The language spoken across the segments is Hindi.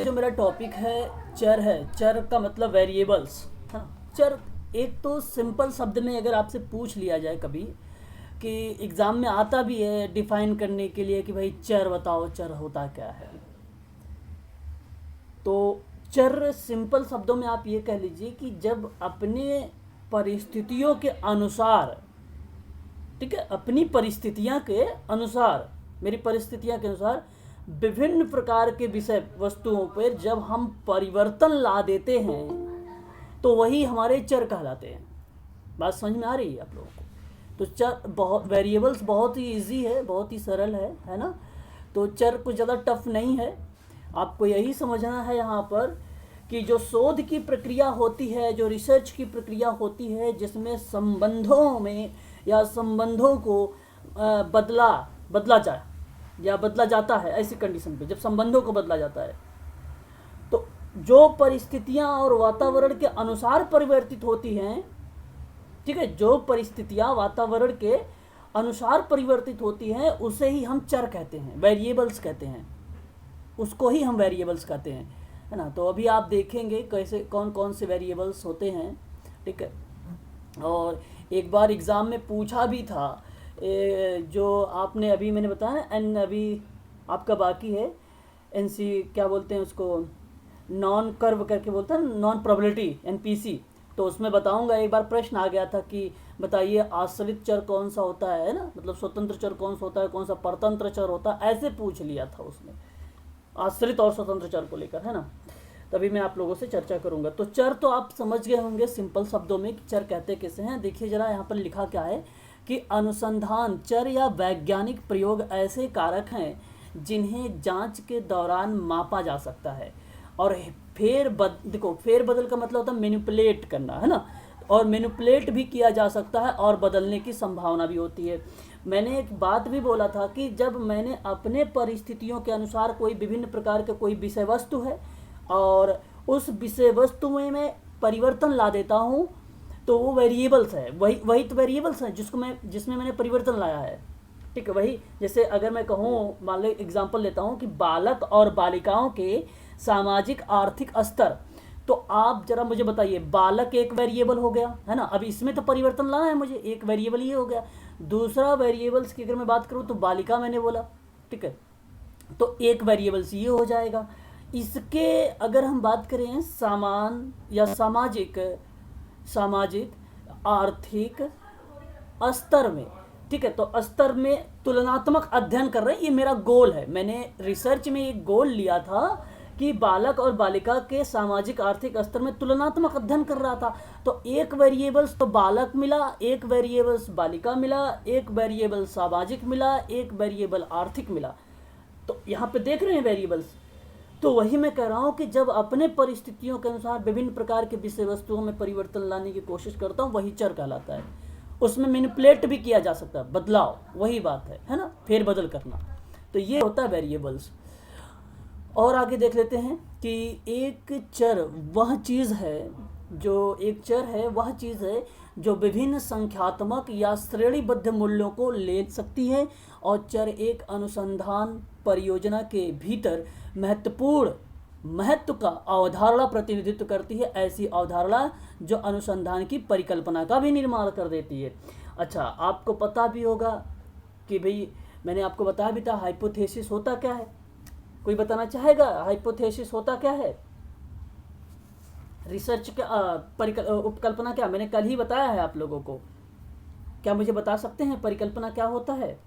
जो मेरा टॉपिक है चर है। चर का मतलब वेरिएबल्स है ना। चर एक तो सिंपल शब्द में अगर आपसे पूछ लिया जाए कभी कि एग्ज़ाम में आता भी है डिफाइन करने के लिए कि भाई चर बताओ, चर होता क्या है। तो चर सिंपल शब्दों में आप ये कह लीजिए कि जब अपने परिस्थितियों के अनुसार, ठीक है, अपनी परिस्थितियां के अनुसार, मेरी परिस्थितियां के अनुसार विभिन्न प्रकार के विषय वस्तुओं पर जब हम परिवर्तन ला देते हैं तो वही हमारे चर कहलाते हैं। बात समझ में आ रही है आप लोगों को? तो चर बहुत, वेरिएबल्स बहुत ही इजी है, बहुत ही सरल है ना। तो चर कुछ ज़्यादा टफ नहीं है। आपको यही समझना है यहाँ पर कि जो शोध की प्रक्रिया होती है, जो रिसर्च की प्रक्रिया होती है, जिसमें संबंधों में या संबंधों को बदला जाए या बदला जाता है, ऐसी कंडीशन पे जब संबंधों को बदला जाता है तो जो परिस्थितियां और वातावरण के अनुसार परिवर्तित होती हैं, ठीक है, जो परिस्थितियां वातावरण के अनुसार परिवर्तित होती हैं उसे ही हम चर कहते हैं, वेरिएबल्स कहते हैं, उसको ही हम वेरिएबल्स कहते हैं, है ना। तो अभी आप देखेंगे कैसे कौन कौन से वेरिएबल्स होते हैं, ठीक है। और एक बार एग्ज़ाम में पूछा भी था जो आपने अभी मैंने बताया एन, अभी आपका बाकी है एनसी, क्या बोलते हैं उसको, नॉन कर्व करके बोलते हैं, नॉन प्रोबेबिलिटी, एनपीसी। तो उसमें बताऊंगा, एक बार प्रश्न आ गया था कि बताइए आश्रित चर कौन सा होता है ना, मतलब स्वतंत्र चर कौन सा होता है, कौन सा परतंत्र चर होता है, ऐसे पूछ लिया था उसमें आश्रित और स्वतंत्र चर को लेकर, है ना। तभी मैं आप लोगों से चर्चा करूंगा। तो चर तो आप समझ गए होंगे सिंपल शब्दों में कि चर कहते कैसे हैं। देखिए जरा यहाँ पर लिखा क्या है कि अनुसंधान, चर या वैज्ञानिक प्रयोग ऐसे कारक हैं जिन्हें जांच के दौरान मापा जा सकता है और देखो फेर बदल का मतलब होता है मैनिपुलेट करना, है ना, और मैनिपुलेट भी किया जा सकता है और बदलने की संभावना भी होती है। मैंने एक बात भी बोला था कि जब मैंने अपने परिस्थितियों के अनुसार कोई विभिन्न प्रकार के कोई विषय वस्तु है और उस विषय वस्तु में मैं परिवर्तन ला देता हूँ तो वो वेरिएबल्स है, वही तो वेरिएबल्स हैं जिसमें मैंने परिवर्तन लाया है, ठीक है। वही जैसे अगर मैं कहूँ, मान लो एग्जांपल लेता हूँ कि बालक और बालिकाओं के सामाजिक आर्थिक स्तर, तो आप जरा मुझे बताइए, बालक एक वेरिएबल हो गया, है ना, अभी इसमें तो परिवर्तन लाना है मुझे, एक वेरिएबल ये हो गया। दूसरा वेरिएबल्स की अगर मैं बात करूँ तो बालिका मैंने बोला, ठीक है, तो एक वेरिएबल्स ये हो जाएगा। इसके अगर हम बात करें सामान या सामाजिक आर्थिक स्तर में, ठीक है, तो स्तर में तुलनात्मक अध्ययन कर रहे हैं, ये मेरा गोल है। मैंने रिसर्च में एक गोल लिया था कि बालक और बालिका के सामाजिक आर्थिक स्तर में तुलनात्मक अध्ययन कर रहा था। तो एक वेरिएबल्स तो बालक मिला, एक वेरिएबल्स बालिका मिला, एक वेरिएबल सामाजिक मिला, एक वेरिएबल आर्थिक मिला। तो यहाँ पे देख रहे हैं वेरिएबल्स। तो वही मैं कह रहा हूँ कि जब अपने परिस्थितियों के अनुसार विभिन्न प्रकार के विषय वस्तुओं में परिवर्तन लाने की कोशिश करता हूँ, वही चर कहलाता है। उसमें मैनिपुलेट भी किया जा सकता है, बदलाव, वही बात है ना, फेर बदल करना। तो ये होता है वेरिएबल्स। और आगे देख लेते हैं कि एक चर वह चीज़ है जो विभिन्न संख्यात्मक या श्रेणीबद्ध मूल्यों को ले सकती है, और चर एक अनुसंधान परियोजना के भीतर महत्व का अवधारणा प्रतिनिधित्व करती है, ऐसी अवधारणा जो अनुसंधान की परिकल्पना का भी निर्माण कर देती है। अच्छा, आपको पता भी होगा कि भाई मैंने आपको बताया भी था हाइपोथेसिस होता क्या है। कोई बताना चाहेगा हाइपोथेसिस होता क्या है? रिसर्च का उपकल्पना क्या, मैंने कल ही बताया है आप लोगों को। क्या मुझे बता सकते हैं परिकल्पना क्या होता है?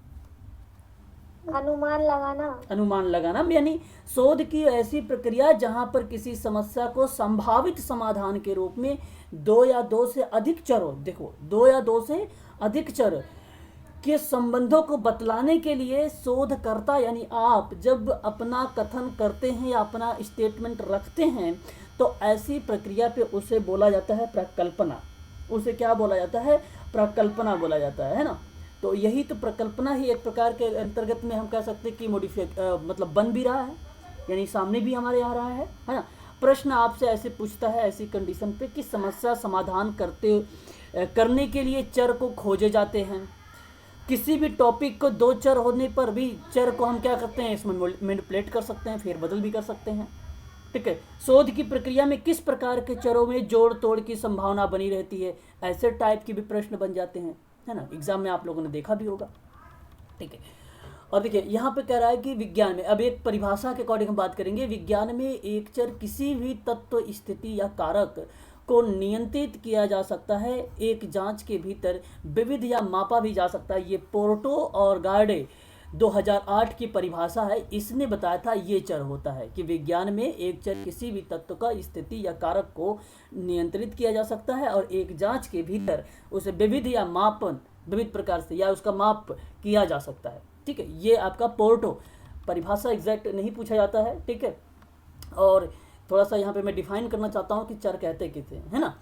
अनुमान लगाना यानी शोध की ऐसी प्रक्रिया जहां पर किसी समस्या को संभावित समाधान के रूप में दो या दो से अधिक चरों, देखो दो या दो से अधिक चर के संबंधों को बतलाने के लिए शोधकर्ता यानी आप जब अपना कथन करते हैं या अपना स्टेटमेंट रखते हैं तो ऐसी प्रक्रिया पे उसे बोला जाता है प्रकल्पना। उसे क्या बोला जाता है? प्रकल्पना बोला जाता है ना। तो यही तो प्रकल्पना ही एक प्रकार के अंतर्गत में हम कह सकते हैं कि मतलब बन भी रहा है, यानी सामने भी हमारे आ रहा है ना। प्रश्न आपसे ऐसे पूछता है ऐसी कंडीशन पे कि समस्या समाधान करने के लिए चर को खोजे जाते हैं। किसी भी टॉपिक को दो चर होने पर भी चर को हम क्या करते हैं, इसमें मैनिपुलेट कर सकते हैं, फेर बदल भी कर सकते हैं। ठीक है, शोध की प्रक्रिया में किस प्रकार के चरों में जोड़ तोड़ की संभावना बनी रहती है, ऐसे टाइप के भी प्रश्न बन जाते हैं, है ना, एग्जाम में आप लोगों ने देखा भी होगा। ठीक है, और देखिए यहाँ पे कह रहा है कि विज्ञान में, अब एक परिभाषा के अकॉर्डिंग हम बात करेंगे, विज्ञान में एक चर किसी भी तत्व, स्थिति या कारक को नियंत्रित किया जा सकता है, एक जांच के भीतर विविध या मापा भी जा सकता है। ये पोर्टो और गार्डे 2008 की परिभाषा है, इसने बताया था ये चर होता है कि विज्ञान में एक चर किसी भी तत्व का, स्थिति या कारक को नियंत्रित किया जा सकता है और एक जांच के भीतर उसे विविध या मापन, विविध प्रकार से या उसका माप किया जा सकता है। ठीक है, ये आपका पोर्टो परिभाषा, एग्जैक्ट नहीं पूछा जाता है। ठीक है, और थोड़ा सा यहाँ पे मैं डिफाइन करना चाहता हूँ कि चर कहते किसे, है ना।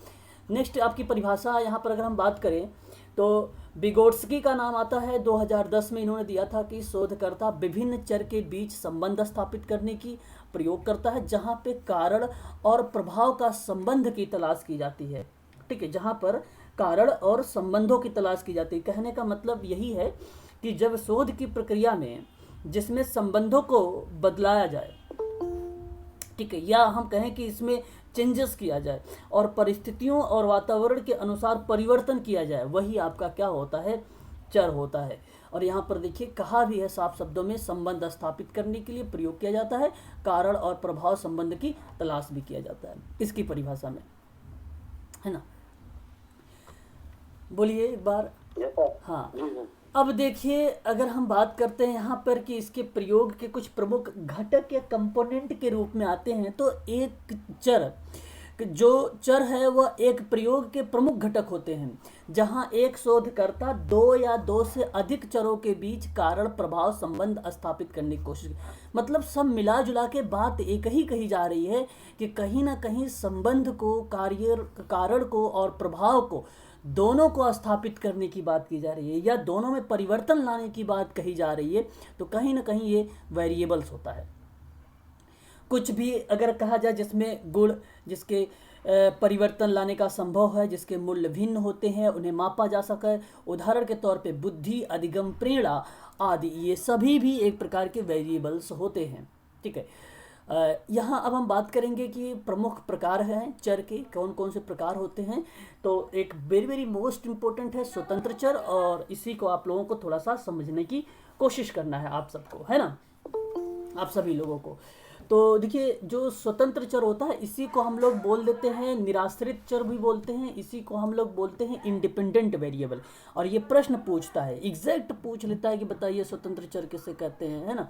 नेक्स्ट आपकी परिभाषा यहाँ पर अगर हम बात करें तो विगोट्स्की का नाम आता है, 2010 में इन्होंने दिया था कि शोधकर्ता विभिन्न चर के बीच संबंध स्थापित करने की प्रयोग करता है जहाँ पे कारण और प्रभाव का संबंध की तलाश की जाती है। ठीक है, जहाँ पर कारण और संबंधों की तलाश की जाती है। कहने का मतलब यही है कि जब शोध की प्रक्रिया में जिसमें संबंधों को बदलाया जाए, ठीक है, या हम कहें कि इसमें चेंजेस किया जाए और परिस्थितियों और वातावरण के अनुसार परिवर्तन किया जाए, वही आपका क्या होता है, चर होता है। और यहाँ पर देखिए कहा भी है साफ शब्दों में, संबंध स्थापित करने के लिए प्रयोग किया जाता है, कारण और प्रभाव संबंध की तलाश भी किया जाता है इसकी परिभाषा में, है ना। बोलिए एक बार। हाँ, अब देखिए अगर हम बात करते हैं यहाँ पर कि इसके प्रयोग के कुछ प्रमुख घटक या कंपोनेंट के रूप में आते हैं, तो एक चर, जो चर है वह एक प्रयोग के प्रमुख घटक होते हैं जहाँ एक शोधकर्ता दो या दो से अधिक चरों के बीच कारण प्रभाव संबंध स्थापित करने की कोशिश, मतलब सब मिला जुला के बात एक ही कही जा रही है कि कहीं ना कहीं संबंध को, कारण को और प्रभाव को, दोनों को स्थापित करने की बात की जा रही है या दोनों में परिवर्तन लाने की बात कही जा रही है। तो कहीं ना कहीं ये वेरिएबल्स होता है। कुछ भी अगर कहा जाए जिसमें गुण, जिसके परिवर्तन लाने का संभव है, जिसके मूल्य भिन्न होते हैं, उन्हें मापा जा सके, उदाहरण के तौर पे बुद्धि, अधिगम, प्रेरणा आदि, ये सभी भी एक प्रकार के वेरिएबल्स होते हैं। ठीक है, यहाँ अब हम बात करेंगे कि प्रमुख प्रकार हैं चर के, कौन कौन से प्रकार होते हैं। तो एक वेरी वेरी मोस्ट इम्पोर्टेंट है स्वतंत्र चर, और इसी को आप लोगों को थोड़ा सा समझने की कोशिश करना है आप सबको, है ना, आप सभी लोगों को। तो देखिए जो स्वतंत्र चर होता है इसी को हम लोग बोल देते हैं निराश्रित चर भी बोलते हैं, इसी को हम लोग बोलते हैं इंडिपेंडेंट वेरिएबल। और ये प्रश्न पूछता है, एग्जैक्ट पूछ लेता है कि बताइए स्वतंत्र चर किसे कहते हैं, है ना,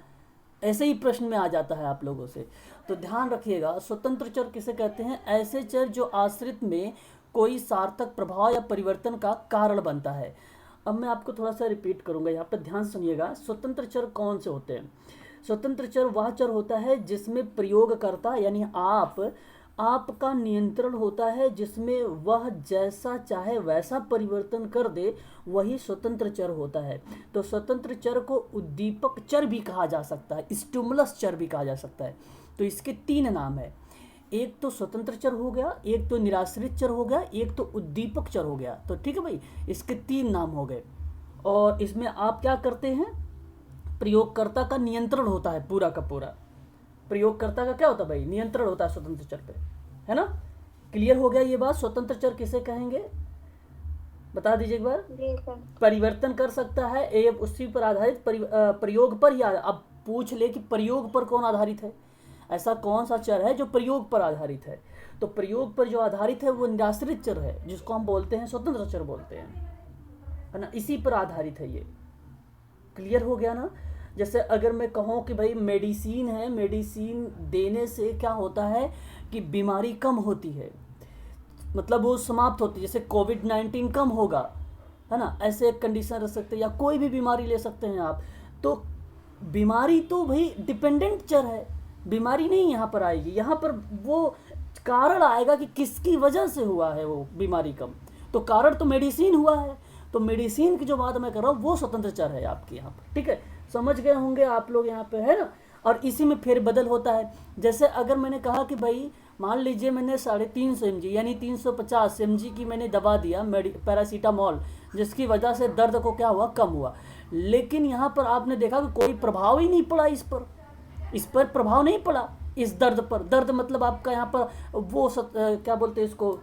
ऐसे ही प्रश्न में आ जाता है आप लोगों से। तो ध्यान रखिएगा, स्वतंत्र चर किसे कहते हैं, ऐसे चर जो आश्रित में कोई सार्थक प्रभाव या परिवर्तन का कारण बनता है। अब मैं आपको थोड़ा सा रिपीट करूंगा, यहाँ पर ध्यान सुनिएगा। स्वतंत्र चर कौन से होते हैं, स्वतंत्र चर वह चर होता है जिसमें प्रयोगकर्ता यानी आपका नियंत्रण होता है, जिसमें वह जैसा चाहे वैसा परिवर्तन कर दे, वही स्वतंत्र चर होता है। तो स्वतंत्र चर को उद्दीपक चर भी कहा जा सकता है, स्टिमुलस चर भी कहा जा सकता है। तो इसके तीन नाम है, एक तो स्वतंत्र चर हो गया, एक तो निराश्रित चर हो गया, एक तो उद्दीपक चर हो गया। तो ठीक है भाई, इसके तीन नाम हो गए। और इसमें आप क्या करते हैं, प्रयोगकर्ता का नियंत्रण होता है पूरा का पूरा। प्रयोगकर्ता का क्या होता है भाई, नियंत्रण होता है स्वतंत्र चर पे, है ना। क्लियर हो गया ये बात। स्वतंत्र चर किसे कहेंगे बता दीजिए एक बार। परिवर्तन कर सकता है ये उसी पर आधारित प्रयोग पर ही। अब पूछ ले कि प्रयोग पर कौन आधारित है, ऐसा कौन सा चर है जो प्रयोग पर आधारित है। तो प्रयोग पर जो आधारित है वो निराश्रित चर है, जिसको हम बोलते हैं स्वतंत्र चर बोलते हैं, है ना, इसी पर आधारित है ये। क्लियर हो गया ना। जैसे अगर मैं कहूँ कि भाई मेडिसिन है, मेडिसिन देने से क्या होता है कि बीमारी कम होती है, मतलब वो समाप्त होती है। जैसे कोविड-19 कम होगा, है ना, ऐसे एक कंडीशन रख सकते हैं, या कोई भी बीमारी ले सकते हैं आप। तो बीमारी तो भाई डिपेंडेंट चर है, बीमारी नहीं यहाँ पर आएगी, यहाँ पर वो कारण आएगा कि किसकी वजह से हुआ है वो बीमारी कम। तो कारण तो मेडिसिन हुआ है, तो मेडिसिन की जो बात मैं कर रहा हूँ वो स्वतंत्र चर है आपके यहाँ पर। ठीक है, समझ गए होंगे आप लोग यहाँ पे, है ना। और इसी में फेर बदल होता है। जैसे अगर मैंने कहा कि भाई मान लीजिए मैंने 350 mg यानी 350 mg की मैंने दवा दिया पैरासीटामोल, जिसकी वजह से दर्द को क्या हुआ, कम हुआ। लेकिन यहाँ पर आपने देखा कि कोई प्रभाव ही नहीं पड़ा, इस पर प्रभाव नहीं पड़ा, इस दर्द पर, दर्द मतलब आपका यहाँ पर वो क्या बोलते हैं इसको,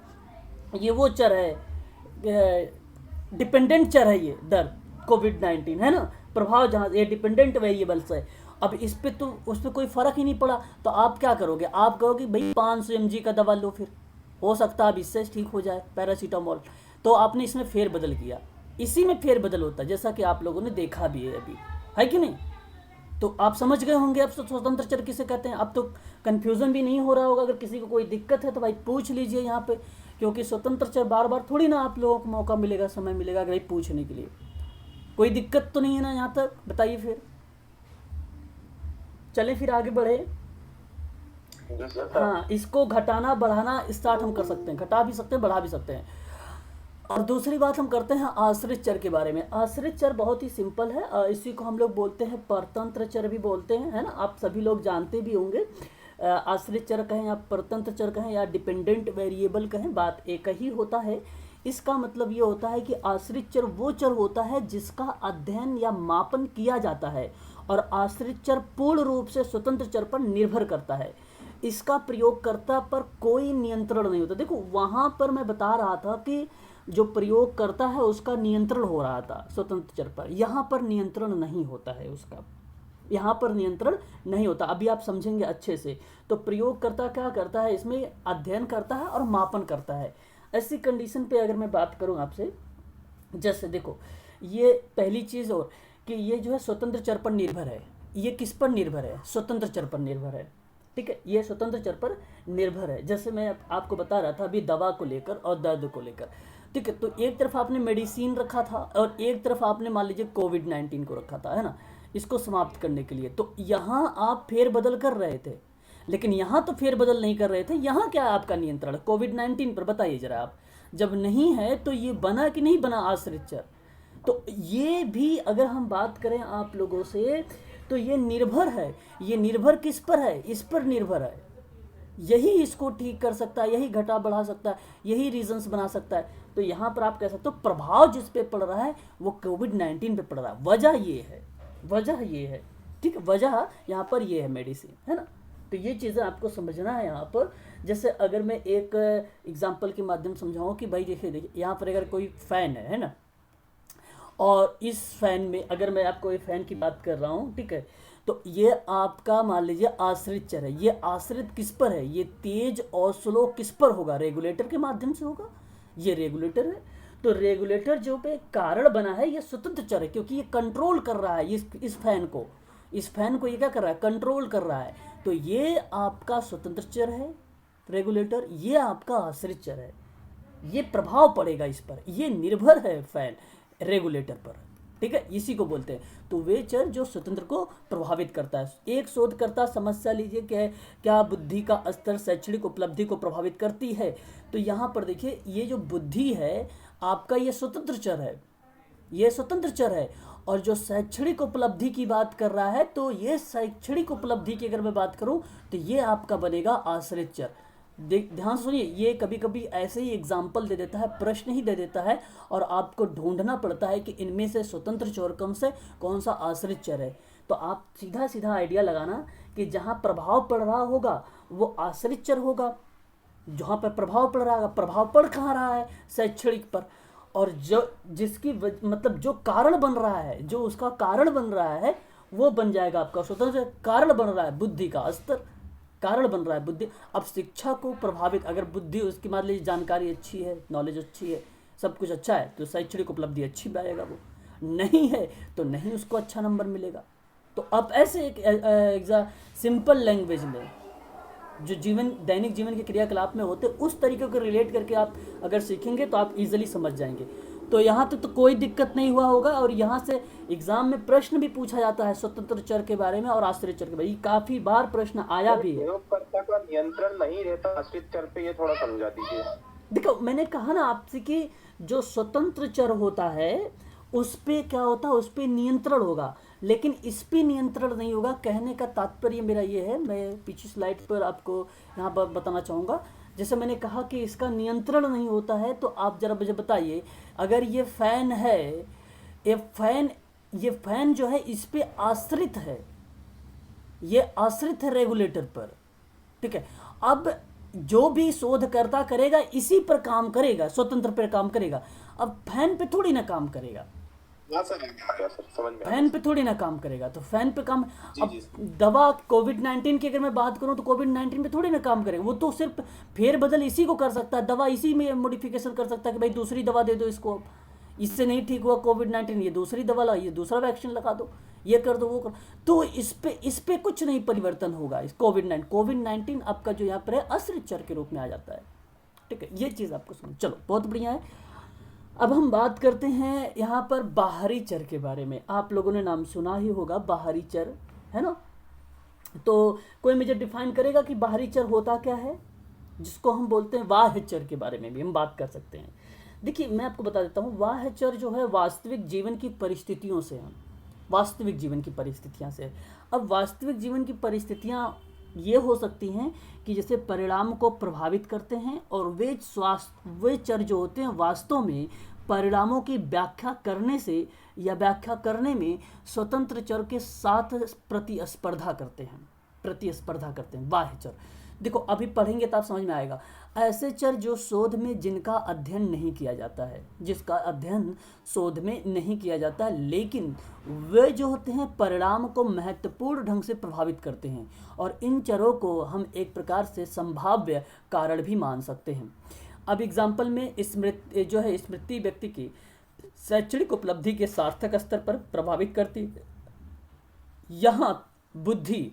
ये वो चर है, डिपेंडेंट चर है ये दर्द, कोविड-19 है ना, प्रभाव जहाँ ये डिपेंडेंट वेरिएबल्स है। अब इस पे तो उस पर कोई फर्क ही नहीं पड़ा, तो आप क्या करोगे, आप कहोगे भाई 500 mg का दवा लो, फिर हो सकता है अब इससे ठीक हो जाए पैरासीटामोल। तो आपने इसमें फेरबदल किया, इसी में फेरबदल होता है, जैसा कि आप लोगों ने देखा भी है अभी, है कि नहीं। तो आप समझ गए होंगे अब स्वतंत्र चर किसे कहते हैं। अब तो कन्फ्यूज़न भी नहीं हो रहा होगा। अगर किसी को कोई दिक्कत है तो भाई पूछ लीजिए यहाँ पे, क्योंकि स्वतंत्र चर बार बार थोड़ी ना आप लोगों को मौका मिलेगा, समय मिलेगा कि भाई पूछने के लिए। कोई दिक्कत तो नहीं है ना यहाँ तक, बताइए फिर चलें फिर आगे बढ़े। हाँ, इसको घटाना बढ़ाना स्टार्ट हम कर सकते हैं, घटा भी सकते हैं, बढ़ा भी सकते हैं। और दूसरी बात हम करते हैं आश्रित चर के बारे में। आश्रित चर बहुत ही सिंपल है, इसी को हम लोग बोलते हैं परतंत्र चर भी बोलते हैं, है ना, आप सभी लोग जानते भी होंगे। आश्रित चर कहें या परतंत्र चर कहें या डिपेंडेंट वेरिएबल कहें, बात एक ही होता है। इसका मतलब ये होता है कि आश्रित चर वो चर होता है जिसका अध्ययन या मापन किया जाता है, और आश्रित चर पूर्ण रूप से स्वतंत्र चर पर निर्भर करता है। इसका प्रयोगकर्ता पर कोई नियंत्रण नहीं होता। देखो वहाँ पर मैं बता रहा था कि जो प्रयोग करता है उसका नियंत्रण हो रहा था स्वतंत्र चर पर, यहाँ पर नियंत्रण नहीं होता है उसका, यहाँ पर नियंत्रण नहीं होता। अभी आप समझेंगे अच्छे से। तो प्रयोगकर्ता क्या करता है, इसमें अध्ययन करता है और मापन करता है। ऐसी कंडीशन पे अगर मैं बात करूँ आपसे, जैसे देखो ये पहली चीज़, और कि ये जो है स्वतंत्र चर पर निर्भर है। ये किस पर निर्भर है, स्वतंत्र चर पर निर्भर है, ठीक है, ये स्वतंत्र चर पर निर्भर है। जैसे मैं आपको बता रहा था अभी दवा को लेकर और दर्द को लेकर, ठीक है। तो एक तरफ आपने मेडिसिन रखा था और एक तरफ आपने मान लीजिए कोविड-19 को रखा था, है ना, इसको समाप्त करने के लिए। तो यहाँ आप फेरबदल कर रहे थे, लेकिन यहाँ तो फेरबदल नहीं कर रहे थे। यहाँ क्या है आपका नियंत्रण कोविड-19 पर, बताइए जरा आप। जब नहीं है तो ये बना कि नहीं बना आश्रित चर। तो ये भी अगर हम बात करें आप लोगों से, तो ये निर्भर है। ये निर्भर किस पर है, इस पर निर्भर है। यही इसको ठीक कर सकता है, यही घटा बढ़ा सकता है, यही रीजंस बना सकता है। तो यहाँ पर आप कह सकते हो प्रभाव जिस पे पड़ रहा है वो कोविड-19 पे पड़ रहा है। वजह ये है, वजह ये है, ठीक है, वजह यहाँ पर ये है मेडिसिन, है ना। तो ये चीज़ें आपको समझना है यहाँ पर। जैसे अगर मैं एक एग्जांपल के माध्यम समझाऊँ कि भाई देखिए यहाँ पर अगर कोई फ़ैन है ना, और इस फैन में अगर मैं आपको ये फैन की बात कर रहा हूँ, ठीक है, तो ये आपका मान लीजिए आश्रित चर है। ये आश्रित किस पर है, ये तेज और स्लो किस पर होगा, रेगुलेटर के माध्यम से होगा। ये रेगुलेटर है, तो रेगुलेटर जो पे कारण बना है ये स्वतंत्र चर है, क्योंकि ये कंट्रोल कर रहा है इस फैन को ये क्या कर रहा है, कंट्रोल कर रहा है। तो ये आपका स्वतंत्र चर है रेगुलेटर, ये आपका आश्रित चर है। ये प्रभाव पड़ेगा इस पर, ये निर्भर है फैन रेगुलेटर पर, ठीक है, इसी को बोलते हैं। तो वे चर जो स्वतंत्र को प्रभावित करता है। एक शोधकर्ता समस्या लीजिए कि क्या बुद्धि का स्तर शैक्षणिक उपलब्धि को प्रभावित करती है। तो यहाँ पर देखिए ये जो बुद्धि है आपका ये स्वतंत्र चर है, ये स्वतंत्र चर है। और जो शैक्षणिक उपलब्धि की बात कर रहा है, तो ये शैक्षणिक उपलब्धि की अगर मैं बात करूँ तो ये आपका बनेगा आश्रित चर। ध्यान सुनिए, ये कभी कभी ऐसे ही एग्जाम्पल दे देता है, प्रश्न ही दे देता है, और आपको ढूंढना पड़ता है कि इनमें से स्वतंत्र चर से कौन सा आश्रित चर है। तो आप सीधा सीधा आइडिया लगाना कि जहाँ प्रभाव पड़ रहा होगा वो आश्रित चर होगा, जहाँ पर प्रभाव पड़ रहा है, प्रभाव पड़ कहाँ रहा है, शैक्षणिक पर। और जो जिसकी मतलब जो कारण बन रहा है, जो उसका कारण बन रहा है, वो बन जाएगा आपका स्वतंत्र। कारण बन रहा है बुद्धि का स्तर, कारण बन रहा है बुद्धि। अब शिक्षा को प्रभावित, अगर बुद्धि उसकी मान लीजिए जानकारी अच्छी है, नॉलेज अच्छी है, सब कुछ अच्छा है, तो शैक्षणिक उपलब्धि अच्छी पाएगा। वो नहीं है तो नहीं उसको अच्छा नंबर मिलेगा। तो अब ऐसे एक सिंपल लैंग्वेज में जो दैनिक जीवन के क्रियाकलाप में होते, उस तरीके को रिलेट करके आप अगर सीखेंगे तो आप इजीली समझ जाएंगे। तो यहाँ तक तो कोई दिक्कत नहीं हुआ होगा। और यहाँ से एग्जाम में प्रश्न भी पूछा जाता है स्वतंत्र चर के बारे में और आश्रित चर के बारे में, काफी बार प्रश्न आया भी है। प्रयोगकर्ता का नियंत्रण नहीं रहता आश्रित चर पे, ये थोड़ा समझा दीजिए। देखो मैंने कहा ना आपसे कि जो स्वतंत्र चर होता है उस पे क्या होता है, उस पे नियंत्रण होगा, लेकिन इस पे नियंत्रण नहीं होगा। कहने का तात्पर्य मेरा ये है, मैं पिछली स्लाइड पर आपको यहाँ पर बताना चाहूँगा। जैसे मैंने कहा कि इसका नियंत्रण नहीं होता है, तो आप जरा मुझे बताइए, अगर ये फैन है, ये फैन जो है इस पे आश्रित है, ये आश्रित है रेगुलेटर पर, ठीक है। अब जो भी शोधकर्ता करेगा इसी पर काम करेगा, स्वतंत्र पर काम करेगा। अब फैन पे थोड़ी ना काम करेगा, हाँ सर, आ गया सर, समझ में आ फैन गया पे थोड़ी ना काम करेगा, तो फैन पे काम। जी अब जी दवा कोविड-19 की अगर मैं बात करूं तो कोविड-19 पे थोड़ी ना काम करेगा, वो तो सिर्फ फेरबदल इसी को कर सकता है, दवा इसी में मॉडिफिकेशन कर सकता है कि भाई दूसरी दवा दे दो इसको, अब इससे नहीं ठीक हुआ कोविड-19, ये दूसरी दवा ला, ये दूसरा वैक्सीन लगा दो, ये कर दो, वो कर। तो इस पे कुछ नहीं परिवर्तन होगा। इस कोविड-19 आपका जो यहाँ पर है आश्रित चर के रूप में आ जाता है। ठीक है, ये चीज़ आपको समझ, चलो बहुत बढ़िया है। अब हम बात करते हैं यहाँ पर बाहरी चर के बारे में। आप लोगों ने नाम सुना ही होगा बाहरी चर, है ना। तो कोई मुझे डिफाइन करेगा कि बाहरी चर होता क्या है, जिसको हम बोलते हैं बाह्य चर के बारे में भी हम बात कर सकते हैं। देखिए मैं आपको बता देता हूँ, बाह्य चर जो है वास्तविक जीवन की परिस्थितियों से हैं, वास्तविक जीवन की परिस्थितियाँ से। अब वास्तविक जीवन की परिस्थितियाँ ये हो सकती हैं कि जैसे परिणाम को प्रभावित करते हैं, और वे चर जो होते हैं वास्तव में परिणामों की व्याख्या करने से या व्याख्या करने में स्वतंत्र चर के साथ प्रतिस्पर्धा करते हैं बाह्य चर। देखो अभी पढ़ेंगे तो आप समझ में आएगा। ऐसे चर जो शोध में जिनका अध्ययन नहीं किया जाता है, जिसका अध्ययन शोध में नहीं किया जाता है, लेकिन वे जो होते हैं परिणाम को महत्वपूर्ण ढंग से प्रभावित करते हैं, और इन चरों को हम एक प्रकार से संभाव्य कारण भी मान सकते हैं। अब एग्जाम्पल में स्मृति व्यक्ति की शैक्षणिक उपलब्धि के सार्थक स्तर पर प्रभावित करती है। यहाँ बुद्धि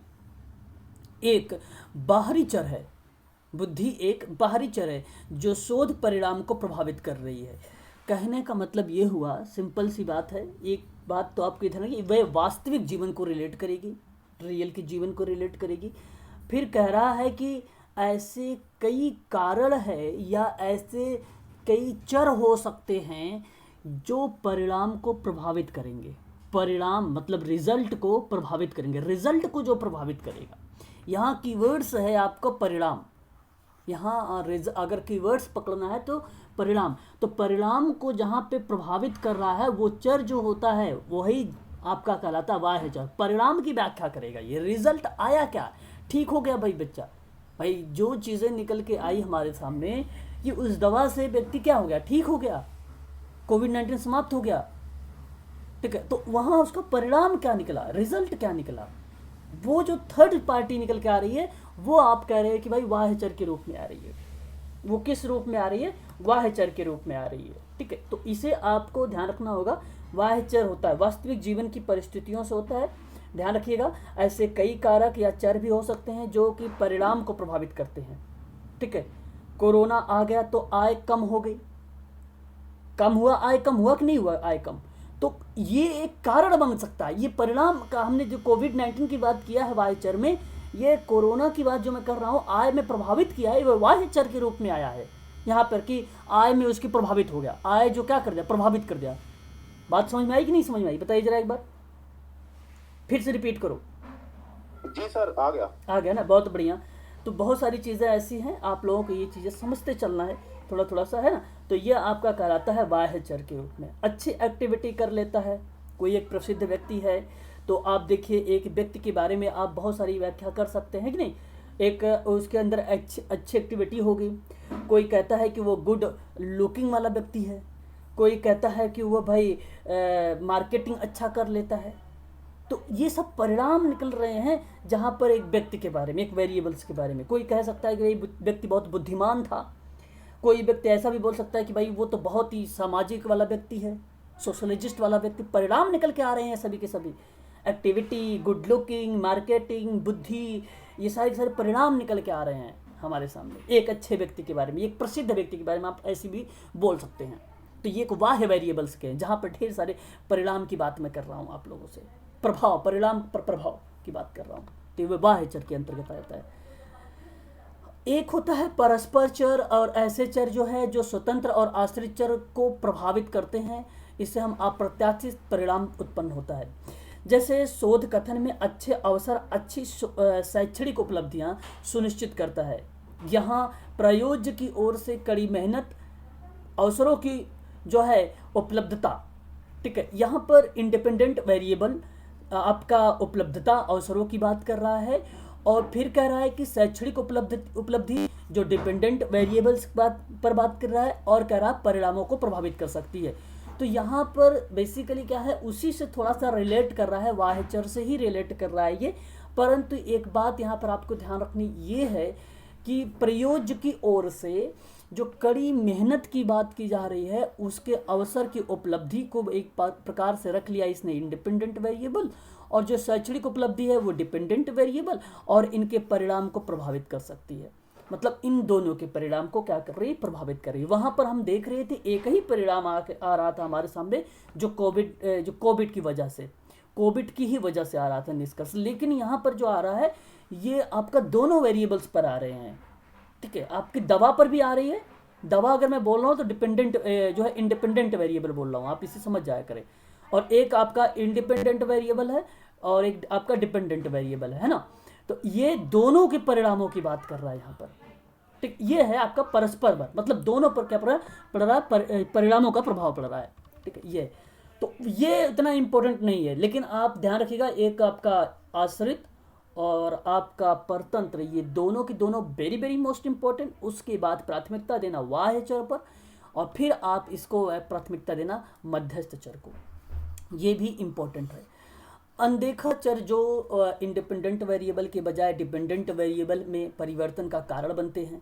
एक बाहरी चर है, बुद्धि एक बाहरी चर है जो शोध परिणाम को प्रभावित कर रही है। कहने का मतलब ये हुआ, सिंपल सी बात है, एक बात तो आपको इधर कि वह वास्तविक जीवन को रिलेट करेगी, रियल के जीवन को रिलेट करेगी। फिर कह रहा है कि ऐसे कई कारण है या ऐसे कई चर हो सकते हैं जो परिणाम को प्रभावित करेंगे। परिणाम मतलब रिजल्ट को प्रभावित करेंगे, रिजल्ट को जो प्रभावित करेगा। यहाँ कीवर्ड्स है आपको परिणाम, यहाँ अगर कीवर्ड्स पकड़ना है तो परिणाम, तो परिणाम को जहाँ पे प्रभावित कर रहा है वो चर जो होता है वही आपका कहलाता है बाह्य चर। परिणाम की व्याख्या करेगा, ये रिजल्ट आया क्या, ठीक हो गया भाई बच्चा, भाई जो चीज़ें निकल के आई हमारे सामने कि उस दवा से व्यक्ति क्या हो गया, ठीक हो गया, कोविड-19 समाप्त हो गया। ठीक है, तो वहाँ उसका परिणाम क्या निकला, रिजल्ट क्या निकला, वो जो थर्ड पार्टी निकल के आ रही है वो आप कह रहे हैं कि भाई बाह्य चर के रूप में आ रही है। वो किस रूप में आ रही है, बाह्य चर के रूप में आ रही है। ठीक है, तो इसे आपको ध्यान रखना होगा। बाह्य चर होता है वास्तविक जीवन की परिस्थितियों से होता है, ध्यान रखिएगा। ऐसे कई कारक या चर भी हो सकते हैं जो कि परिणाम को प्रभावित करते हैं। ठीक है, कोरोना आ गया तो आय कम हो गई, कम हुआ आय, कम हुआ कि नहीं हुआ आय कम, तो ये एक कारण बन सकता है। ये परिणाम का हमने जो कोविड-19 की बात किया है बाह्य चर में, ये कोरोना की बात जो मैं कर रहा हूँ आय में प्रभावित किया है, वो बाह्य चर के रूप में आया है यहाँ पर कि आय में उसकी प्रभावित हो गया, आय जो क्या कर दिया, प्रभावित कर दिया। बात समझ में आई कि नहीं समझ में आई, बताइए जरा एक बार, फिर से रिपीट करो। जी सर, आ गया ना, बहुत बढ़िया। तो बहुत सारी चीज़ें ऐसी हैं, आप लोगों को ये चीज़ें समझते चलना है थोड़ा थोड़ा सा, है ना। तो ये आपका कहलाता है बाह्य चर के रूप में। अच्छी एक्टिविटी कर लेता है कोई एक प्रसिद्ध व्यक्ति है, तो आप देखिए एक व्यक्ति के बारे में आप बहुत सारी व्याख्या कर सकते हैं कि नहीं। एक उसके अंदर अच्छी एक्टिविटी होगी, कोई कहता है कि वो गुड लुकिंग वाला व्यक्ति है, कोई कहता है कि वो भाई मार्केटिंग अच्छा कर लेता है। तो ये सब परिणाम निकल रहे हैं जहाँ पर एक व्यक्ति के बारे में, एक वेरिएबल्स के बारे में। कोई कह सकता है कि भाई व्यक्ति बहुत बुद्धिमान था, कोई व्यक्ति ऐसा भी बोल सकता है कि भाई वो तो बहुत ही सामाजिक वाला व्यक्ति है, सोशलिस्ट वाला व्यक्ति। परिणाम निकल के आ रहे हैं सभी के सभी, एक्टिविटी, गुड लुकिंग, मार्केटिंग, बुद्धि, ये सारे परिणाम निकल के आ रहे हैं हमारे सामने एक अच्छे व्यक्ति के बारे में, एक प्रसिद्ध व्यक्ति के बारे में आप ऐसे भी बोल सकते हैं। तो ये एक बाह्य वेरिएबल्स के हैं जहाँ पर ढेर सारे परिणाम की बात मैं कर रहा हूँ आप लोगों से, प्रभाव, परिणाम पर प्रभाव की बात कर रहा हूँ, तो वह बाह्य चर के अंतर्गत आता है। एक होता है परस्पर चर, और ऐसे चर जो है जो स्वतंत्र और आश्रित चर को प्रभावित करते हैं, इससे हम अप्रत्याशित परिणाम उत्पन्न होता है। जैसे शोध कथन में अच्छे अवसर, अच्छी शैक्षणिक उपलब्धियां सुनिश्चित करता है। यहाँ प्रयोज्य की ओर से कड़ी मेहनत, अवसरों की जो है उपलब्धता। ठीक है, यहाँ पर इंडिपेंडेंट वेरिएबल आपका उपलब्धता, अवसरों की बात कर रहा है, और फिर कह रहा है कि शैक्षणिक उपलब्धि जो डिपेंडेंट वेरिएबल्स पर बात कर रहा है, और कह रहा है परिणामों को प्रभावित कर सकती है। तो यहाँ पर बेसिकली क्या है, उसी से थोड़ा सा रिलेट कर रहा है, वाह्य चर से ही रिलेट कर रहा है ये। परंतु एक बात यहाँ पर आपको ध्यान रखनी ये है कि प्रयोज्य की ओर से जो कड़ी मेहनत की बात की जा रही है, उसके अवसर की उपलब्धि को एक प्रकार से रख लिया इसने इंडिपेंडेंट वेरिएबल, और जो शैक्षणिक उपलब्धि है वो डिपेंडेंट वेरिएबल, और इनके परिणाम को प्रभावित कर सकती है। मतलब इन दोनों के परिणाम को क्या कर रही है, प्रभावित कर रही है। वहाँ पर हम देख रहे थे एक ही परिणाम आ रहा था हमारे सामने, जो कोविड की वजह से, कोविड की ही वजह से आ रहा था निष्कर्ष। लेकिन यहाँ पर जो आ रहा है ये आपका दोनों वेरिएबल्स पर आ रहे हैं, ठीक है। आपकी दवा पर भी आ रही है। दवा अगर मैं बोल रहा हूँ तो डिपेंडेंट जो है इंडिपेंडेंट वेरिएबल बोल रहा हूँ, आप इसे समझ जाया करें। और एक आपका इंडिपेंडेंट वेरिएबल है और एक आपका डिपेंडेंट वेरिएबल है ना। तो ये दोनों के परिणामों की बात कर रहा है यहाँ पर, ठीक। ये है आपका परस्पर बल, मतलब दोनों पर क्या पड़ रहा है, परिणामों का प्रभाव पड़ रहा है, ठीक है। ये तो ये इतना इंपॉर्टेंट नहीं है, लेकिन आप ध्यान रखिएगा एक आपका आश्रित और आपका परतंत्र, ये दोनों की दोनों वेरी वेरी मोस्ट इंपॉर्टेंट। उसके बाद प्राथमिकता देना वाह्य चर पर, और फिर आप इसको प्राथमिकता देना मध्यस्थ चर को, ये भी इंपॉर्टेंट है। अनदेखा चर जो इंडिपेंडेंट वेरिएबल के बजाय डिपेंडेंट वेरिएबल में परिवर्तन का कारण बनते हैं।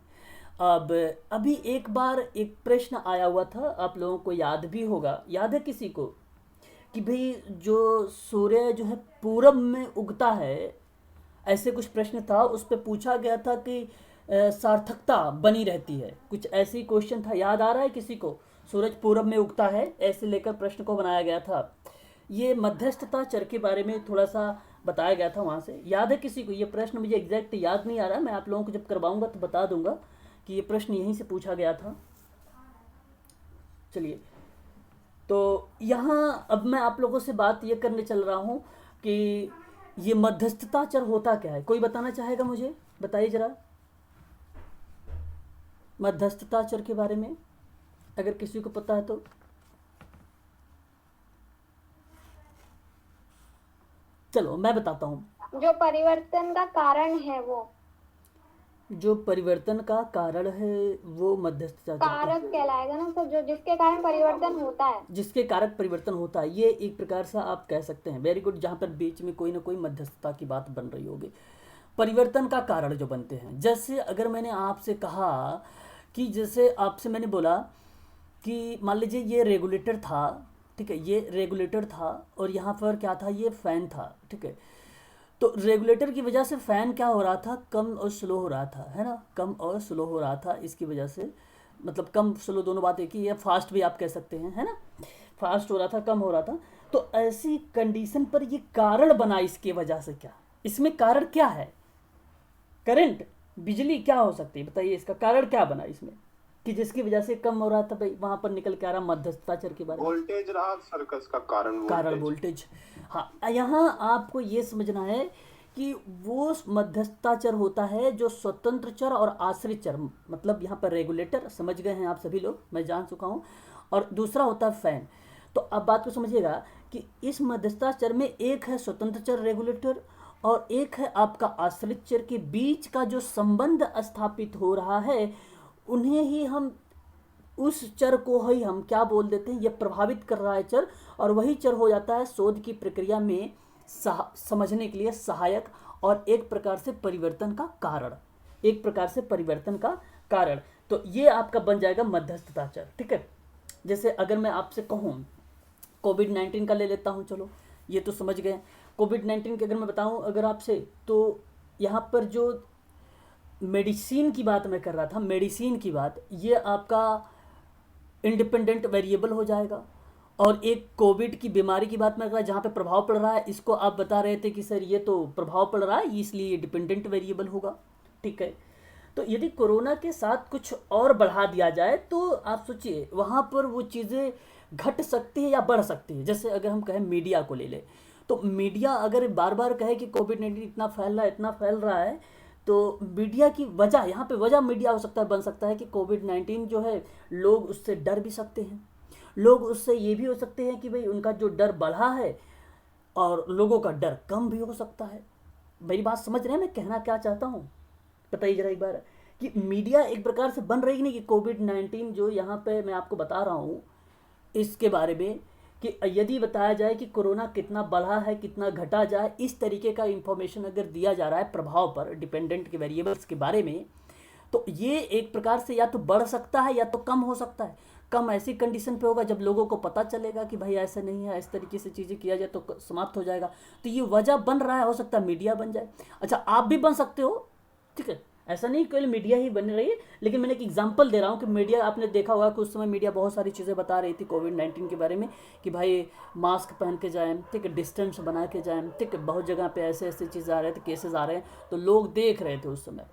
अब अभी एक बार एक प्रश्न आया हुआ था, आप लोगों को याद भी होगा, याद है किसी को, कि भाई जो सूर्य जो है पूरब में उगता है, ऐसे कुछ प्रश्न था। उस पर पूछा गया था कि सार्थकता बनी रहती है, कुछ ऐसी क्वेश्चन था, याद आ रहा है किसी को? सूरज पूरब में उगता है, ऐसे लेकर प्रश्न को बनाया गया था। ये मध्यस्थता चर के बारे में थोड़ा सा बताया गया था वहाँ से, याद है किसी को? ये प्रश्न मुझे एग्जैक्ट याद नहीं आ रहा है, मैं आप लोगों को जब करवाऊंगा तो बता दूंगा कि ये प्रश्न यहीं से पूछा गया था। चलिए, तो यहाँ अब मैं आप लोगों से बात ये करने चल रहा हूँ कि ये मध्यस्थता चर होता क्या है। कोई बताना चाहेगा मुझे? बताइए जरा मध्यस्थता चर के बारे में, अगर किसी को पता है तो। चलो मैं बताता हूँ। जो परिवर्तन का कारण है वो, जो परिवर्तन का कारण है वो मध्यस्थता चर कारक कहलाएगा ना, तो जो जिसके कारण परिवर्तन होता है, जिसके कारक परिवर्तन होता है, ये एक प्रकार से आप कह सकते हैं। वेरी गुड, जहाँ पर बीच में कोई ना कोई मध्यस्थता की बात बन रही होगी। परिवर्तन का कारण जो बनते हैं, जैसे अगर मैंने आपसे कहा कि जैसे आपसे मैंने बोला कि मान लीजिए ये रेगुलेटर था, ठीक है, ये रेगुलेटर था और यहाँ पर क्या था, ये फ़ैन था, ठीक है। तो रेगुलेटर की वजह से फ़ैन क्या हो रहा था, कम और स्लो हो रहा था, है ना, कम और स्लो हो रहा था। इसकी वजह से मतलब कम स्लो दोनों बात एक ही है, फास्ट भी आप कह सकते हैं, है ना, फास्ट हो रहा था, कम हो रहा था। तो ऐसी कंडीशन पर ये कारण बना, इसके वजह से क्या, इसमें कारण क्या है, करंट, बिजली क्या हो सकती है, बताइए इसका कारण क्या बना इसमें, कि जिसकी वजह से कम हो रहा था। भाई वहां पर निकल के आ रहा मध्यस्थता चर के बारे में, वोल्टेज रहा सर्कस का कारण वोल्टेज। हाँ, यहाँ आपको ये समझना है कि वो मध्यस्थता चर होता है जो स्वतंत्र चर और आश्रित चर, मतलब यहाँ पर रेगुलेटर, समझ गए हैं आप सभी लोग, मैं जान चुका हूँ, और दूसरा होता है फैन। तो अब बात को समझिएगा कि इस मध्यस्थता चर में एक है स्वतंत्र चर रेगुलेटर और एक है आपका आश्रित चर, के बीच का जो संबंध स्थापित हो रहा है, उन्हें ही हम, उस चर को ही हम क्या बोल देते हैं, ये प्रभावित कर रहा है चर, और वही चर हो जाता है शोध की प्रक्रिया में समझने के लिए सहायक और एक प्रकार से परिवर्तन का कारण, एक प्रकार से परिवर्तन का कारण। तो ये आपका बन जाएगा मध्यस्थता चर, ठीक है। जैसे अगर मैं आपसे कहूँ कोविड-19 का ले लेता हूँ, चलो ये तो समझ गए। कोविड-19 के अगर मैं बताऊँ अगर आपसे, तो यहाँ पर जो मेडिसिन की बात मैं कर रहा था, मेडिसिन की बात, ये आपका इंडिपेंडेंट वेरिएबल हो जाएगा। और एक कोविड की बीमारी की बात मैं कर रहा, जहाँ पे प्रभाव पड़ रहा है, इसको आप बता रहे थे कि सर ये तो प्रभाव पड़ रहा है, इसलिए डिपेंडेंट वेरिएबल होगा, ठीक है। तो यदि कोरोना के साथ कुछ और बढ़ा दिया जाए तो आप सोचिए वहाँ पर वो चीज़ें घट सकती है या बढ़ सकती है। जैसे अगर हम कहें मीडिया को ले ले, तो मीडिया अगर बार बार कहे कि कोविड-19 इतना फैल रहा है, इतना फैल रहा है, तो मीडिया की वजह, यहाँ पे वजह मीडिया हो सकता है, बन सकता है कि कोविड-19 जो है, लोग उससे डर भी सकते हैं, लोग उससे ये भी हो सकते हैं कि भाई उनका जो डर बढ़ा है और लोगों का डर कम भी हो सकता है, मेरी बात समझ रहे हैं मैं कहना क्या चाहता हूँ? बताइए जरा एक बार कि मीडिया एक प्रकार से बन रही नहीं कि कोविड-19 जो यहाँ पे मैं आपको बता रहा हूँ इसके बारे में कि यदि बताया जाए कि कोरोना कितना बढ़ा है कितना घटा जाए, इस तरीके का इंफॉर्मेशन अगर दिया जा रहा है प्रभाव पर डिपेंडेंट के वेरिएबल्स के बारे में, तो ये एक प्रकार से या तो बढ़ सकता है या तो कम हो सकता है। कम ऐसी कंडीशन पे होगा जब लोगों को पता चलेगा कि भाई ऐसा नहीं है, इस तरीके से चीज़ें किया जाए तो समाप्त हो जाएगा। तो ये वजह बन रहा है, हो सकता है मीडिया बन जाए। अच्छा, आप भी बन सकते हो, ठीक है, ऐसा नहीं केवल मीडिया ही बन रही है, लेकिन मैंने एक एग्जांपल दे रहा हूँ कि मीडिया, आपने देखा होगा कि उस समय मीडिया बहुत सारी चीज़ें बता रही थी कोविड-19 के बारे में कि भाई मास्क पहन के जाएं, ठीक है, डिस्टेंस बना के जाएं, ठीक है, बहुत जगह पे ऐसे ऐसे चीज़ें आ रहे थे, केसेस आ रहे हैं, तो लोग देख रहे थे उस समय।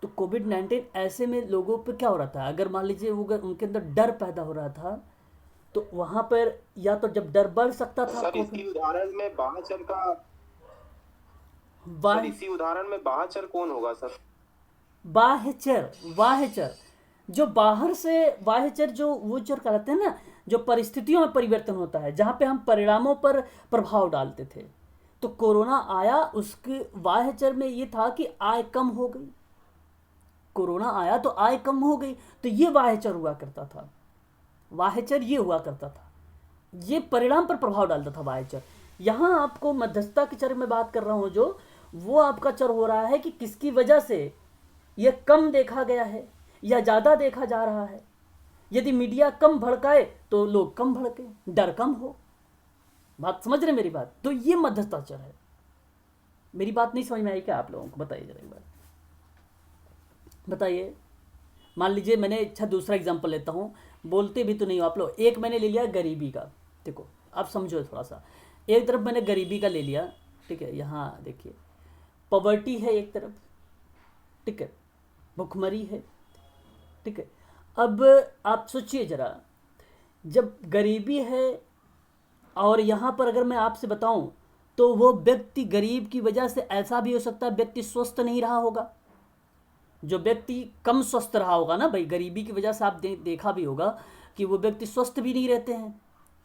तो कोविड-19 ऐसे में लोगों पे क्या हो रहा था, अगर मान लीजिए वो अगर उनके अंदर डर पैदा हो रहा था, तो वहाँ पर या तो जब डर बढ़ सकता था सर इसी उदाहरण में बाहचर का वाह सर इसी उदाहरण में बाहचर कौन होगा सर? वाह्यचर जो बाहर से, वाह्यचर जो वो चर कहते हैं ना, जो परिस्थितियों में परिवर्तन होता है, जहाँ पे हम परिणामों पर प्रभाव डालते थे। तो कोरोना आया, उसके वाह्यचर में ये था कि आय कम हो गई, कोरोना आया तो आय कम हो गई, तो ये वाह्यचर हुआ करता था। वाह्यचर ये हुआ करता था, ये परिणाम पर प्रभाव डालता था वाह्यचर। यहाँ आपको मध्यस्थता के चर में बात कर रहा हूँ, जो वो आपका चर हो रहा है कि किसकी वजह से ये कम देखा गया है या ज़्यादा देखा जा रहा है। यदि मीडिया कम भड़काए तो लोग कम भड़के, डर कम हो। बात समझ रहे मेरी बात? तो ये मध्यस्थता चर है। मेरी बात नहीं समझ में आई क्या आप लोगों को? बताइए जरा एक बार, बताइए। मान लीजिए मैंने, अच्छा दूसरा एग्जांपल लेता हूँ, बोलते भी तो नहीं हो आप लोग। एक मैंने ले लिया गरीबी का, देखो आप समझो थोड़ा सा। एक तरफ मैंने गरीबी का ले लिया, ठीक है, यहाँ देखिए पॉवर्टी है एक तरफ, ठीक है, भुखमरी है, ठीक है। अब आप सोचिए जरा, जब गरीबी है और यहाँ पर अगर मैं आपसे बताऊं तो वो व्यक्ति गरीब की वजह से ऐसा भी हो सकता है व्यक्ति स्वस्थ नहीं रहा होगा। जो व्यक्ति कम स्वस्थ रहा होगा ना भाई, गरीबी की वजह से आप देखा भी होगा कि वो व्यक्ति स्वस्थ भी नहीं रहते हैं,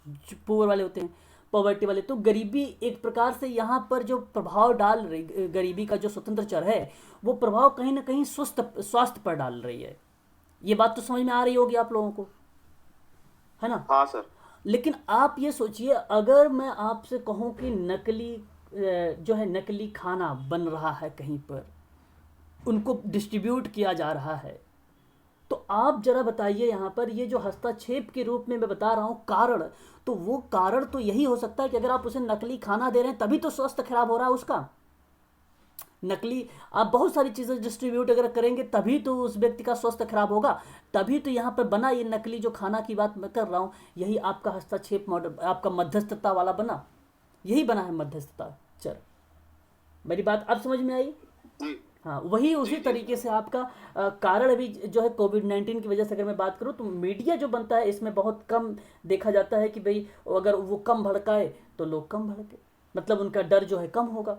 जो पुअर वाले होते हैं, पॉवर्टी वाले। तो गरीबी एक प्रकार से यहाँ पर जो प्रभाव डाल रही, गरीबी का जो स्वतंत्र चर है, वो प्रभाव कहीं ना कहीं स्वास्थ्य पर डाल रही है। ये बात तो समझ में आ रही होगी आप लोगों को, है ना? हाँ सर। लेकिन आप ये सोचिए, अगर मैं आपसे कहूँ कि नकली जो है नकली खाना बन रहा है कहीं पर, उनको डिस्ट्रीब्यूट किया जा रहा है, तो आप जरा बताइए यहाँ पर ये जो हस्तक्षेप के रूप में मैं बता रहा हूँ कारण, तो वो कारण तो यही हो सकता है कि अगर आप उसे नकली खाना दे रहे हैं तभी तो स्वास्थ्य खराब हो रहा है उसका। नकली आप बहुत सारी चीज़ें डिस्ट्रीब्यूट अगर करेंगे तभी तो उस व्यक्ति का स्वास्थ्य खराब होगा। तभी तो यहाँ पर बना ये नकली जो खाना की बात मैं कर रहा हूँ, यही आपका हस्तक्षेप मॉडल, आपका मध्यस्थता वाला बना, यही बना है मध्यस्थता चर। मेरी बात अब समझ में आई? हाँ, वही उसी तरीके से आपका कारण भी जो है कोविड-19 की वजह से अगर मैं बात करूँ तो मीडिया जो बनता है इसमें बहुत कम देखा जाता है कि भाई अगर वो कम भड़काए तो लोग कम भड़के, मतलब उनका डर जो है कम होगा,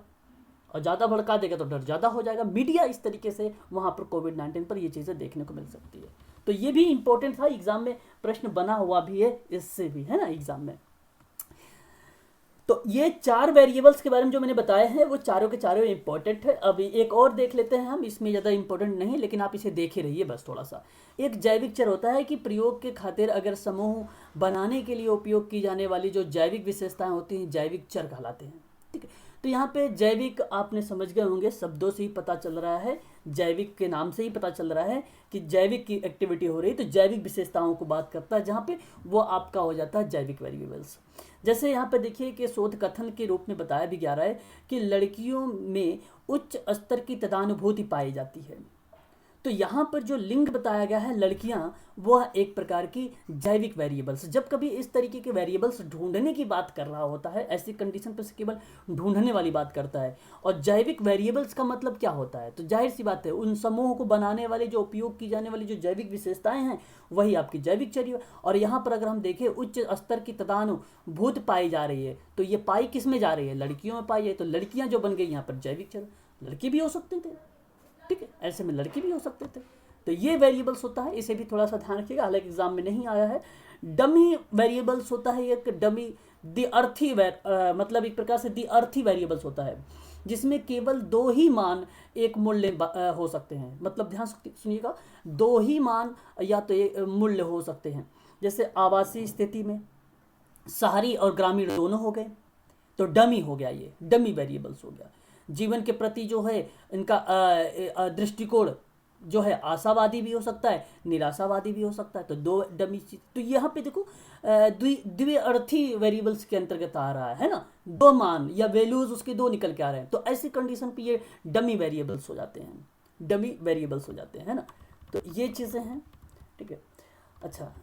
और ज़्यादा भड़का देगा तो डर ज़्यादा हो जाएगा। मीडिया इस तरीके से वहाँ पर कोविड-19 पर ये चीज़ें देखने को मिल सकती है। तो ये भी इम्पोर्टेंट था, एग्ज़ाम में प्रश्न बना हुआ भी है इससे भी, है ना, एग्ज़ाम में। तो ये 4 वेरिएबल्स के बारे में जो मैंने बताए हैं वो चारों के चारों इंपॉर्टेंट है। अभी एक और देख लेते हैं हम, इसमें ज़्यादा इंपॉर्टेंट नहीं, लेकिन आप इसे देखे रहिए बस थोड़ा सा। एक जैविक चर होता है कि प्रयोग के खातिर अगर समूह बनाने के लिए उपयोग की जाने वाली जो जैविक विशेषताएं होती हैं जैविक चर कहलाते हैं, ठीक है। तो यहाँ पे जैविक आपने समझ गए होंगे, शब्दों से ही पता चल रहा है, जैविक के नाम से ही पता चल रहा है कि जैविक की एक्टिविटी हो रही है, तो जैविक विशेषताओं को बात करता है, जहाँ पे वो आपका हो जाता है जैविक वेरिएबल्स। जैसे यहाँ पे देखिए कि शोध कथन के रूप में बताया भी जा रहा है कि लड़कियों में उच्च स्तर की तदानुभूति पाई जाती है। तो यहाँ पर जो लिंग बताया गया है लड़कियाँ, वह एक प्रकार की जैविक वेरिएबल्स, जब कभी इस तरीके के वेरिएबल्स ढूंढने की बात कर रहा होता है, ऐसी कंडीशन पर केवल ढूंढने वाली बात करता है। और जैविक वेरिएबल्स का मतलब क्या होता है, तो जाहिर सी बात है उन समूहों को बनाने वाले जो उपयोग की जाने वाली जो जैविक विशेषताएं हैं वही आपकी जैविक चर। और यहाँ पर अगर हम देखें उच्च स्तर की तदानुभूति पाई जा रही है, तो ये पाई किस में जा रही है, लड़कियों में पाई है। तो लड़कियाँ जो बन गई यहाँ पर जैविक चर, लड़के भी हो सकते थे, ठीक है, ऐसे में लड़के भी हो सकते थे। तो ये वेरिएबल्स होता है, इसे भी थोड़ा सा ध्यान रखिएगा, हालांकि एग्जाम में नहीं आया है। डमी वेरिएबल्स होता है एक, डमी दी अर्थी मतलब एक प्रकार से दी अर्थी वेरिएबल्स होता है। जिसमें केवल दो ही मान एक मूल्य हो सकते हैं। मतलब ध्यान से सुनिएगा, दो ही मान या तो एक मूल्य हो सकते हैं। जैसे आवासीय स्थिति में शहरी और ग्रामीण दोनों हो गए, तो डमी हो गया, ये डमी वेरिएबल्स हो गया। जीवन के प्रति जो है इनका दृष्टिकोण जो है आशावादी भी हो सकता है, निराशावादी भी हो सकता है। तो दो डमी चीज, तो यहाँ पे देखो द्विअर्थी वेरिएबल्स के अंतर्गत आ रहा है ना, दो मान या वैल्यूज उसके दो निकल के आ रहे हैं, तो ऐसी कंडीशन पे ये डमी वेरिएबल्स हो जाते हैं, डमी वेरिएबल्स हो जाते हैं, है ना। तो ये चीज़ें हैं, ठीक है। अच्छा,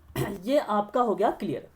ये आपका हो गया क्लियर।